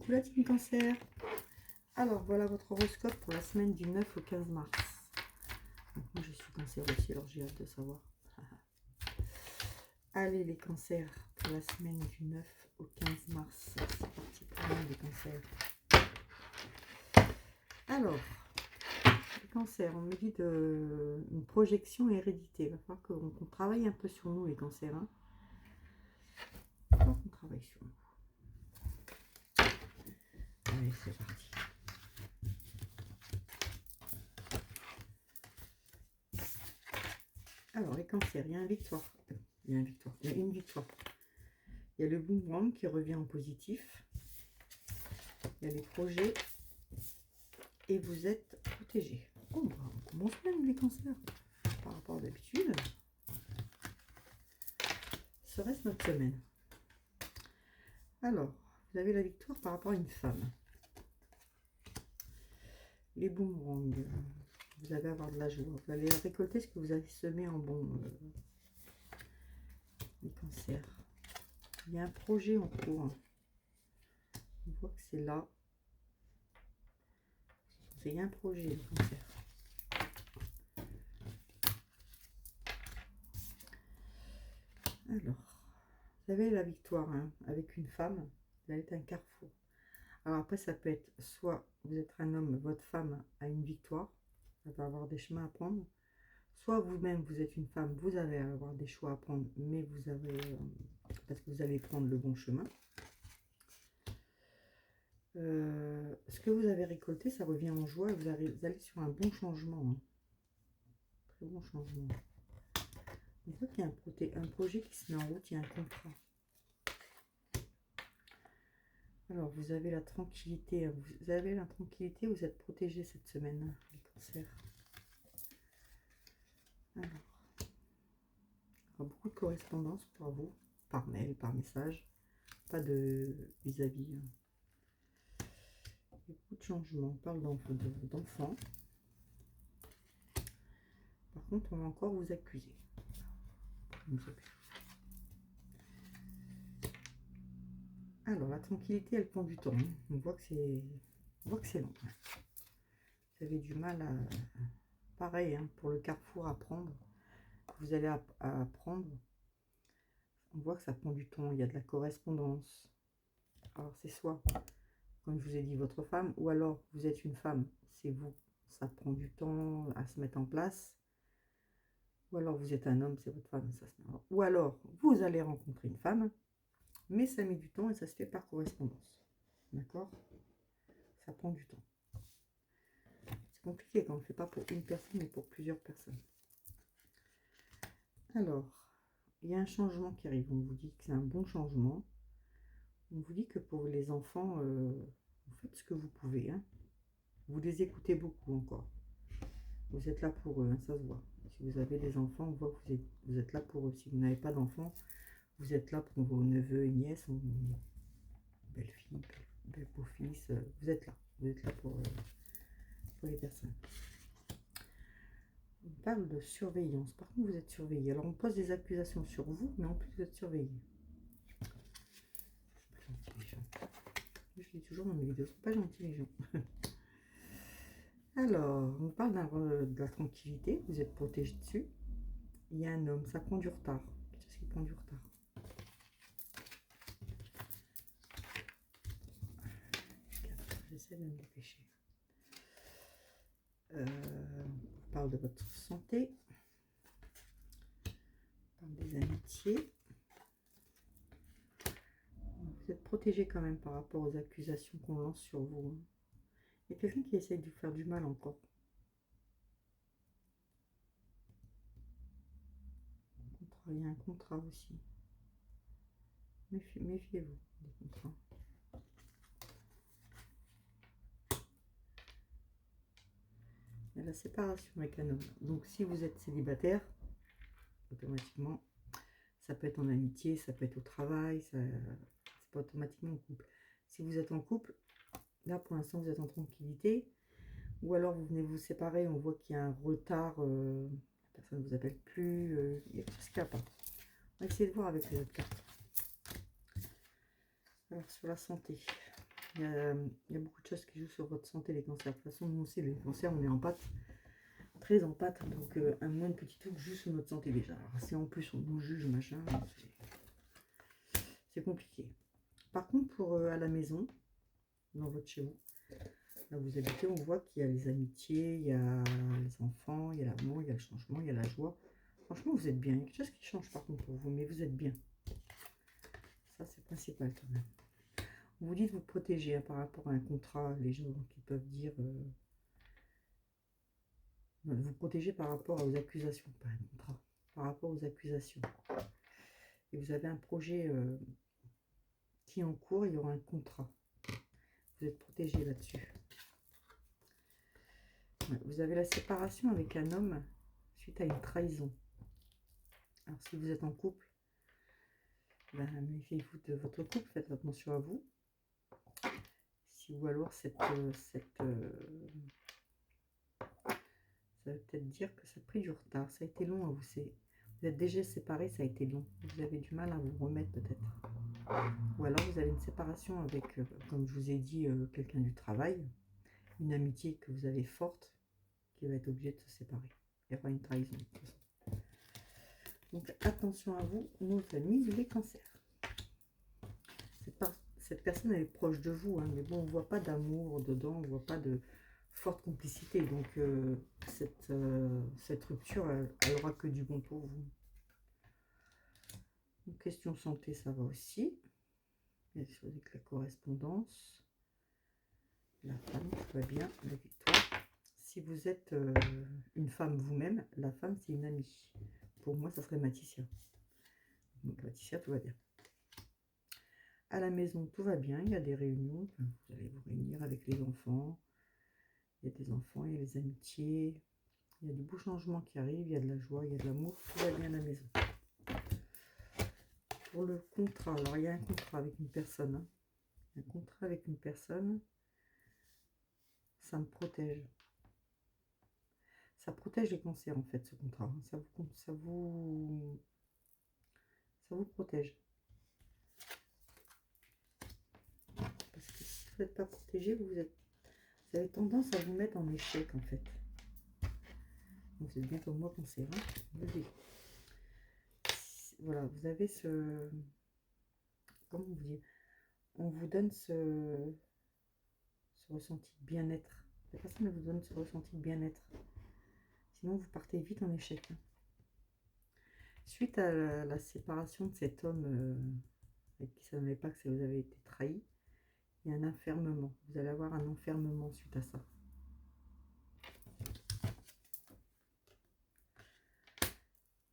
Coucou la team Cancer. Alors voilà votre horoscope pour la semaine du 9 au 15 mars. Donc, moi je suis Cancer aussi, alors j'ai hâte de savoir. Allez les cancers, pour la semaine du 9 au 15 mars. C'est parti pour nous les cancers. Alors, les cancers, on me dit une projection hérédité. Il va falloir qu'on travaille un peu sur nous les cancers. Hein. Il va falloir qu'on travaille sur nous. Allez, c'est parti. Alors, les cancers, il y a une victoire. Il y a une victoire. Il y a le boomerang qui revient en positif. Il y a les projets. Et vous êtes protégés. Bon, bah, on commence même les cancers. Par rapport à d'habitude. Serait-ce notre semaine? Alors, vous avez la victoire par rapport à une femme. Les boomerangs. Vous allez avoir de la joie. Vous allez récolter ce que vous avez semé en bon. Les cancers. Il y a un projet en cours. On voit que c'est là. Il y a un projet, les cancers. Alors, vous avez la victoire hein, avec une femme. Vous allez être un carrefour. Alors après, ça peut être soit vous êtes un homme, votre femme a une victoire. Elle va avoir des chemins à prendre. Soit vous-même, vous êtes une femme, vous allez avoir des choix à prendre, mais vous avez... parce que vous allez prendre le bon chemin. Ce que vous avez récolté, ça revient en joie. Vous allez sur un bon changement. Hein. Très bon changement. On voit qu'il y a un projet qui se met en route, il y a un contrat. Alors, vous avez la tranquillité. Vous avez la tranquillité, vous êtes protégé cette semaine, les cancers. Alors, beaucoup de correspondance pour vous, par mail, par message. Pas de vis-à-vis. Beaucoup de changements. On parle d'enfants. Par contre, on va encore vous accuser. Alors, la tranquillité, elle prend du temps. Hein. On voit que c'est long. Vous avez du mal à... Pareil, hein, pour le carrefour à prendre. Vous allez apprendre. On voit que ça prend du temps. Il y a de la correspondance. Alors, c'est soit, comme je vous ai dit, votre femme, ou alors vous êtes une femme, c'est vous. Ça prend du temps à se mettre en place. Ou alors vous êtes un homme, c'est votre femme, ça se met en... Ou alors vous allez rencontrer une femme, mais ça met du temps et ça se fait par correspondance. D'accord? Ça prend du temps. C'est compliqué quand on ne le fait pas pour une personne, mais pour plusieurs personnes. Alors, il y a un changement qui arrive. On vous dit que c'est un bon changement. On vous dit que pour les enfants, vous faites ce que vous pouvez. Hein. Vous les écoutez beaucoup encore. Vous êtes là pour eux, hein, ça se voit. Si vous avez des enfants, on voit que vous êtes là pour eux. Si vous n'avez pas d'enfants, vous êtes là pour vos neveux et nièces, belle-fille, belle-beau-fils. Vous êtes là. Vous êtes là pour les personnes. On parle de surveillance. Par contre, vous êtes surveillé. Alors, on pose des accusations sur vous, mais en plus, vous êtes surveillé. Je lis toujours dans mes vidéos. Ils sont pas gentils, les gens. Alors, on parle de la tranquillité. Vous êtes protégé dessus. Il y a un homme. Ça prend du retard. Qu'est-ce qui prend du retard? J'essaie de me dépêcher. On parle de votre santé. On parle des amitiés. Vous êtes protégé quand même par rapport aux accusations qu'on lance sur vous. Il y a quelqu'un qui essaie de vous faire du mal encore. Il y a un contrat aussi. Méfiez-vous des contrats. Il y a la séparation avec un homme. Donc si vous êtes célibataire, automatiquement, ça peut être en amitié, ça peut être au travail, c'est pas automatiquement en couple. Si vous êtes en couple, là pour l'instant vous êtes en tranquillité, ou alors vous venez vous séparer, on voit qu'il y a un retard, la personne ne vous appelle plus, il y a tout ce qu'il n'y a pas. On va essayer de voir avec les autres cartes. Alors sur la santé, Il y a beaucoup de choses qui jouent sur votre santé, les cancers. De toute façon, nous aussi, les cancers, on est en pâte, très en pâte. Donc, un moins de petit truc joue sur notre santé déjà. Alors, si en plus on nous juge, machin, c'est compliqué. Par contre, pour à la maison, dans votre chez vous, là où vous habitez, on voit qu'il y a les amitiés, il y a les enfants, il y a l'amour, il y a le changement, il y a la joie. Franchement, vous êtes bien. Il y a quelque chose qui change par contre pour vous, mais vous êtes bien. Ça, c'est principal quand même. Vous dites vous protéger hein, par rapport à un contrat, les gens qui peuvent dire vous protéger par rapport aux accusations, pas un contrat, par rapport aux accusations. Et vous avez un projet qui est en cours, il y aura un contrat. Vous êtes protégé là-dessus. Ouais, vous avez la séparation avec un homme suite à une trahison. Alors si vous êtes en couple, ben, méfiez-vous de votre couple, faites attention à vous. Si ou alors ça veut peut-être dire que ça a pris du retard, ça a été long à vous. Vous êtes déjà séparés, ça a été long. Vous avez du mal à vous remettre peut-être. Ou alors vous avez une séparation avec, comme je vous ai dit, quelqu'un du travail, une amitié que vous avez forte, qui va être obligée de se séparer. Il y aura une trahison de toute façon. Donc attention à vous, nos amis les cancers. Cette personne elle est proche de vous, hein, mais bon, on ne voit pas d'amour dedans, on ne voit pas de forte complicité. Donc cette rupture, elle aura que du bon pour vous. Donc, question santé, ça va aussi. Bien sûr, avec la correspondance. La femme, tout va bien, la victoire. Si vous êtes une femme vous-même, la femme, c'est une amie. Pour moi, ça serait Mathisia. Donc, Mathisia, tout va bien. À la maison, tout va bien. Il y a des réunions. Vous allez vous réunir avec les enfants. Il y a des enfants, il y a des amitiés. Il y a du beau changement qui arrive. Il y a de la joie, il y a de l'amour. Tout va bien à la maison. Pour le contrat, alors il y a un contrat avec une personne. Hein. Un contrat avec une personne. Ça me protège. Ça protège les cancers, en fait, ce contrat. Ça vous protège. Parce que si vous n'êtes pas protégé, vous avez tendance à vous mettre en échec, en fait. Donc, c'est bien comme moi, cancer. Hein. Voilà, vous avez ce... Comment vous dire? On vous donne ce ressenti de bien-être. La personne elle vous donne ce ressenti de bien-être. Sinon, vous partez vite en échec. Hein. Suite à la séparation de cet homme avec qui ça n'avait pas que vous avez été trahi, il y a un enfermement. Vous allez avoir un enfermement suite à ça.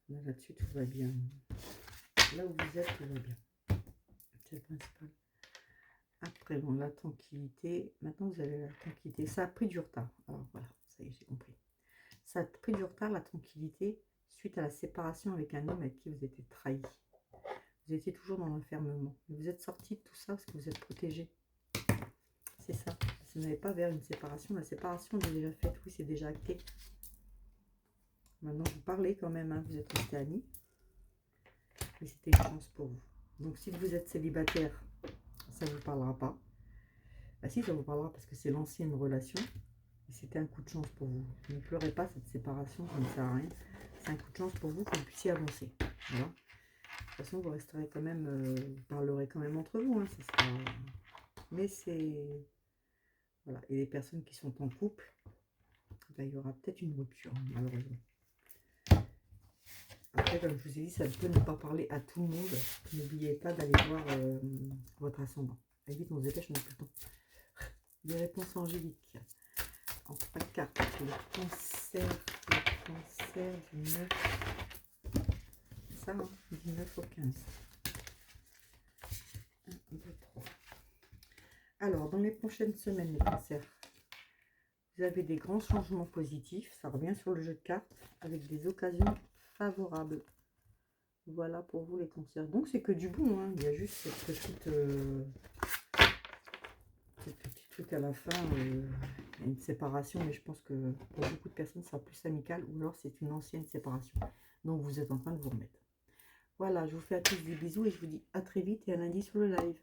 Là-dessus, tout va bien. Là où vous êtes, tout va bien. C'est le principal. Après, bon, la tranquillité. Maintenant, vous avez la tranquillité. Ça a pris du retard. Alors, voilà, ça y est, j'ai compris. Ça a pris du retard, la tranquillité, suite à la séparation avec un homme avec qui vous étiez trahi. Vous étiez toujours dans l'enfermement. Vous êtes sorti de tout ça parce que vous êtes protégé. C'est ça. Vous n'allez pas vers une séparation. La séparation est déjà faite. Oui, c'est déjà acté. Maintenant, vous parlez quand même. Hein. Vous êtes restés amis. Et c'était une chance pour vous. Donc, si vous êtes célibataire, ça ne vous parlera pas. Bah si, ça vous parlera parce que c'est l'ancienne relation. Et c'était un coup de chance pour vous. Ne pleurez pas cette séparation, ça ne sert à rien. C'est un coup de chance pour vous que vous puissiez avancer. Voilà. De toute façon, vous resterez quand même, vous parlerez quand même entre vous. Hein, ça sera... Mais c'est... Voilà. Et les personnes qui sont en couple, bah, il y aura peut-être une rupture, malheureusement. Après, comme je vous ai dit, ça peut ne pas parler à tout le monde. N'oubliez pas d'aller voir votre ascendant. Allez vite, on se dépêche, on n'a plus le temps. Des réponses angéliques. En 3 cartes, le cancer du 9. Ça, hein, du 9 au 15. 1, 2, 3. Alors, dans les prochaines semaines, les cancers, vous avez des grands changements positifs. Ça revient sur le jeu de cartes avec des occasions favorables. Voilà pour vous, les cancers. Donc, c'est que du bon. Hein. Il y a juste cette petite truc à la fin. Une séparation, mais je pense que pour beaucoup de personnes, ça sera plus amical. Ou alors, c'est une ancienne séparation. Donc, vous êtes en train de vous remettre. Voilà, je vous fais à tous des bisous et je vous dis à très vite et à lundi sur le live.